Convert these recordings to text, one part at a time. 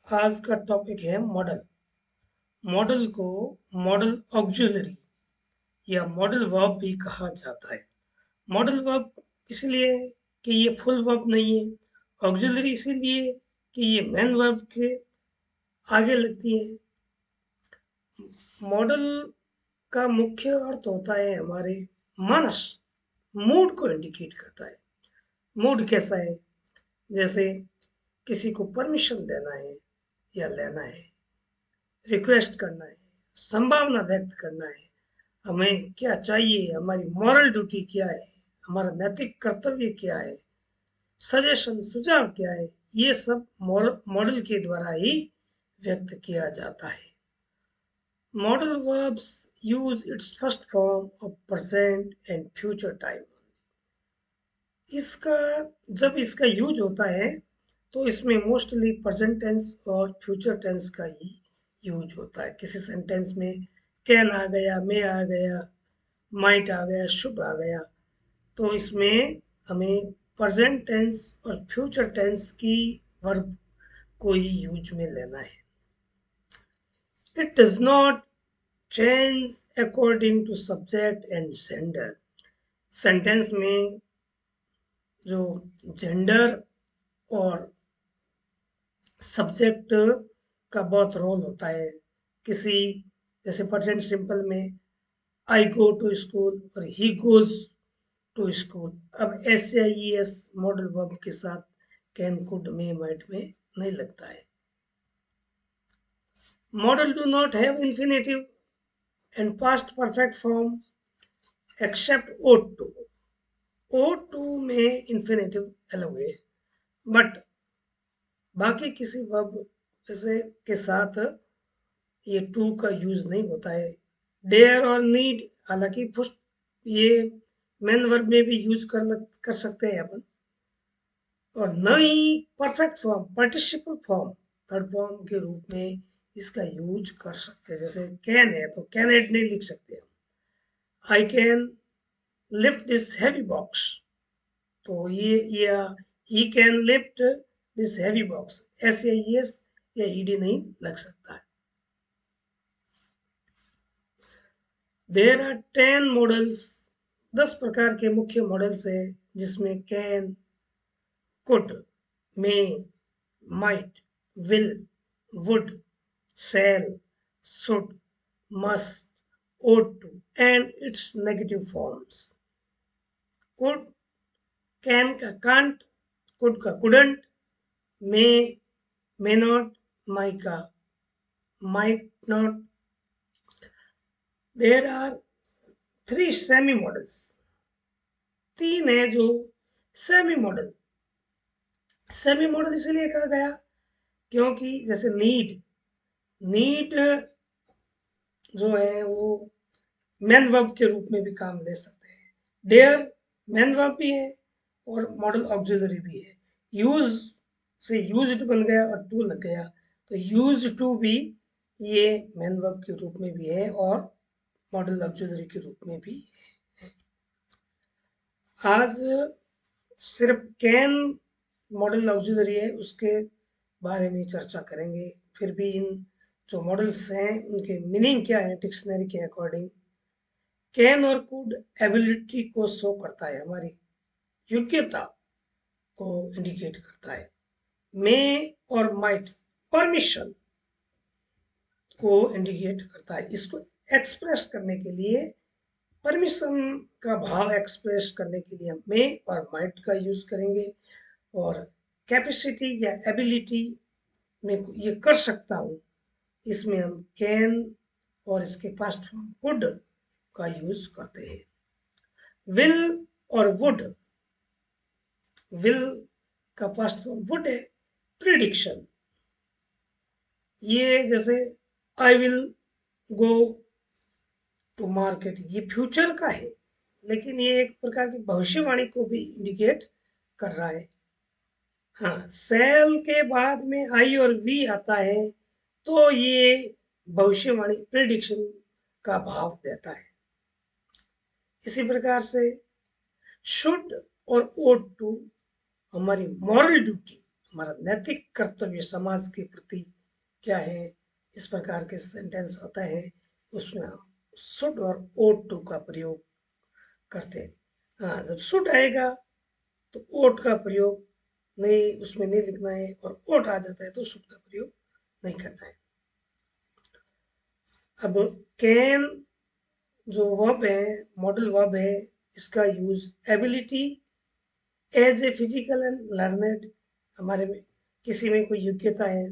आज का टॉपिक है मॉडल। मॉडल को मॉडल ऑक्सिलरी या मॉडल वर्ब भी कहा जाता है। मॉडल वर्ब इसलिए कि ये फुल वर्ब नहीं है, ऑक्सिलरी इसीलिए कि ये मेन वर्ब के आगे लगती है। मॉडल का मुख्य अर्थ होता है हमारे मानस, मूड को इंडिकेट करता है। मूड कैसा है? जैसे किसी को परमिशन देना है या लेना है, रिक्वेस्ट करना है, संभावना व्यक्त करना है, हमें क्या चाहिए, हमारी मॉरल ड्यूटी क्या है, हमारा नैतिक कर्तव्य क्या है, सजेशन सुझाव क्या है, ये सब मॉडल के द्वारा ही व्यक्त किया जाता है। Model verbs use its first form of present and future time। इसका जब इसका यूज होता है तो इसमें मोस्टली प्रेजेंट टेंस और फ्यूचर टेंस का ही यूज होता है। किसी सेंटेंस में कैन आ गया, मे आ गया, माइट आ गया, शुड आ गया, तो इसमें हमें प्रेजेंट टेंस और फ्यूचर टेंस की वर्ब को ही यूज में लेना है। It does not change according to subject and gender. Sentence में जो जेंडर और सब्जेक्ट का बहुत रोल होता है। किसी जैसे प्रेजेंट सिंपल में आई गो टू स्कूल और ही गोज टू स्कूल। अब एस या ई एस मॉडल वर्ब के साथ कैन, कुड, मे, माइट में नहीं लगता है। Modal do not have infinitive and past perfect form except ought to. Ought to में इंफिनिटिव अलग है, बट बाकी किसी वर्ब जैसे के साथ ये टू का यूज नहीं होता है। डेयर और नीड हालांकि ये मेन वर्ब में भी यूज कर सकते हैं अपन। और न ही perfect form, participle form, third form के रूप में इसका यूज कर सकते हैं। जैसे कैन है तो कैनेड नहीं लिख सकते हम। I can lift this heavy box, तो ये या he can lift this heavy box, S या एस या ईडी नहीं लग सकता है। There are 10 models. 10 प्रकार के मुख्य मॉडल्स है, जिसमें can, could, may, might, will, would, shall, should, must, ought to, and its negative forms। could, can का can't, could का couldn't, may not, might का might not। There are 3 semi models। 3 है जो सेमी मॉडल। सेमी मॉडल इसलिए कहा गया क्योंकि जैसे नीड, नीड जो है वो मेन वर्ब के रूप में भी काम ले सकते हैं। डेयर मेन वर्ब भी है और मॉडल ऑक्सिलरी भी है। यूज से यूज्ड बन गया और टू लग गया, तो यूज टू भी ये मेन वर्ब के रूप में भी है और मॉडल ऑक्सिलरी के रूप में भी है। आज सिर्फ कैन मॉडल ऑक्सिलरी है, उसके बारे में चर्चा करेंगे। फिर भी इन जो मॉडल्स हैं उनके मीनिंग क्या है डिक्शनरी के अकॉर्डिंग। कैन और कुड एबिलिटी को शो करता है, हमारी योग्यता को इंडिकेट करता है। मे और माइट परमिशन को इंडिकेट करता है। इसको एक्सप्रेस करने के लिए, परमिशन का भाव एक्सप्रेस करने के लिए हम मे और माइट का यूज करेंगे। और कैपेसिटी या एबिलिटी में ये कर सकता हूँ, इसमें हम कैन और इसके पास्ट फॉर्म कुड का यूज करते हैं। विल और वुड, विल का पास्ट फॉर्म वुड है, प्रिडिक्शन। ये जैसे I will go to market, ये फ्यूचर का है, लेकिन ये एक प्रकार की भविष्यवाणी को भी इंडिकेट कर रहा है। हाँ, सेल के बाद में आई और वी आता है तो ये भविष्यवाणी, प्रिडिक्शन का भाव देता है। इसी प्रकार से शुड और ओड टू हमारी मॉरल ड्यूटी, हमारा नैतिक कर्तव्य समाज के प्रति क्या है, इस प्रकार के सेंटेंस होता है, उसमें हम शुड और ओट टू का प्रयोग करते हैं। हाँ, जब शुड आएगा तो ओट का प्रयोग नहीं, उसमें नहीं लिखना है, और ओट आ जाता है तो शुड का प्रयोग नहीं करना है। अब कैन जो वर्ब है, मॉडल वर्ब है, इसका use ability as a physical and learned, हमारे में किसी में कोई योग्यता है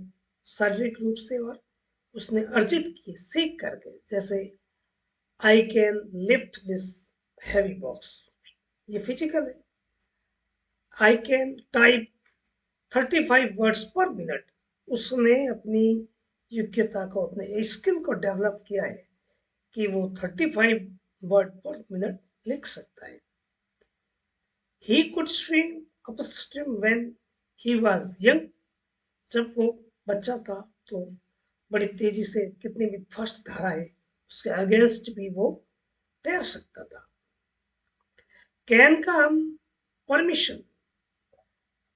शारीरिक रूप से और उसने अर्जित की सीख करके, जैसे I can lift this heavy box, ये फिजिकल है। आई कैन टाइप 35 वर्ड्स पर मिनट, उसने अपनी योग्यता को, अपने स्किल को डेवलप किया है कि वो 35 वर्ड पर मिनट लिख सकता है। He could swim upstream when he was young, जब वो बच्चा था तो बड़ी तेजी से, कितनी भी फास्ट धारा है उसके अगेंस्ट भी वो तैर सकता था। कैन का हम परमिशन,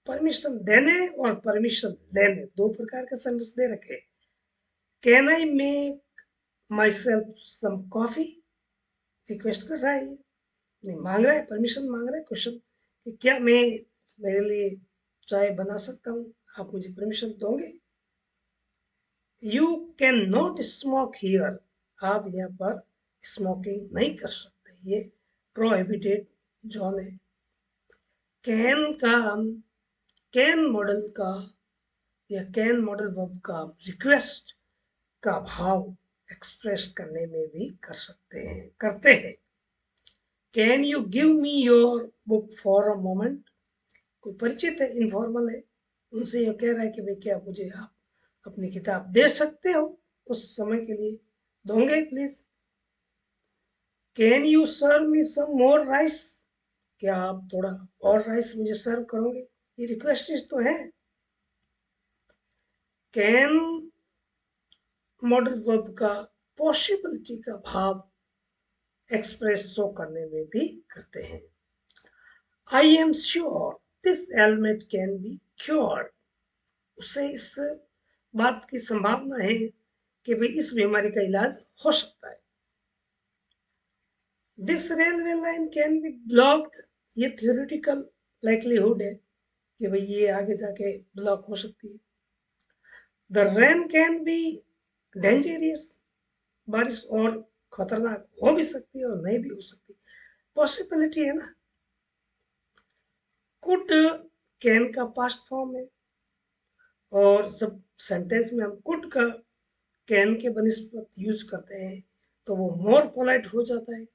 परमिशन देने और परमिशन लेने दो प्रकार के सेंटेंस दे रखे। Can I make myself some coffee, request कर रहा है, नहीं मांग रहा है, परमिशन मांग रहा है, क्वेश्चन कि क्या मैं मेरे लिए चाय बना सकता हूँ, आप मुझे परमिशन दोगे। You can not smoke here, आप यहाँ पर स्मोकिंग नहीं कर सकते, ये प्रोहिबिटेड जोन है। कैन का हम कैन मॉडल का या कैन मॉडल वर्ब का रिक्वेस्ट का भाव एक्सप्रेस करने में भी कर सकते हैं, करते हैं। Can you give me your book for a moment, कोई परिचित है, इनफॉर्मल है, उनसे ये कह रहा है कि भाई क्या मुझे आप अपनी किताब दे सकते हो कुछ समय के लिए, दोगे please. Can you serve me some more rice, क्या आप थोड़ा और राइस मुझे सर्व करोगे, ये रिक्वेस्ट तो है। कैन मॉडल वर्ब का पॉसिबिलिटी का भाव एक्सप्रेस शो करने में भी करते हैं। I am sure this element can be cured, उससे इस बात की संभावना है कि भाई इस बीमारी का इलाज हो सकता है। This railway line can be blocked, ये थियोरिटिकल लाइक्लीहुड है कि भाई ये आगे जाके ब्लॉक हो सकती है। The rain can be dangerous, बारिश और खतरनाक हो भी सकती है और नहीं भी हो सकती, पॉसिबिलिटी है ना। कुड कैन का पास्ट फॉर्म है, और जब सेंटेंस में हम कुड का कैन के बनिस्पत यूज करते हैं तो वो मोर पोलाइट हो जाता है।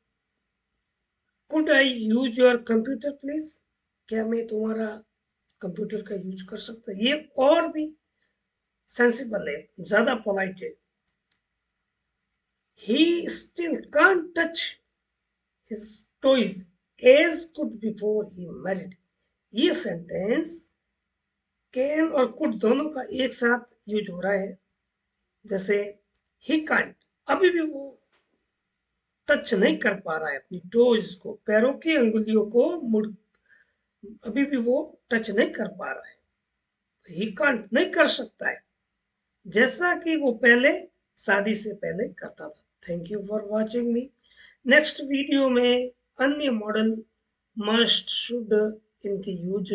Could I use your computer please, क्या मैं तुम्हारा कंप्यूटर का यूज कर सकता, ये और भी सेंसिबल है, ज्यादा पोलाइट है। He still can't touch his toys as could before he married, ये सेंटेंस कैन और कुड दोनों का एक साथ यूज हो रहा है। जैसे ही कांट, अभी भी वो टच नहीं कर पा रहा है अपनी टोज को, पैरों की अंगुलियों को मुड़, अभी भी वो टच नहीं कर पा रहा है, ही कांट नहीं कर सकता है जैसा कि वो पहले शादी से पहले करता था। Thank you for watching me. Next video में अन्य मॉडल मस्ट शुड इनकी यूज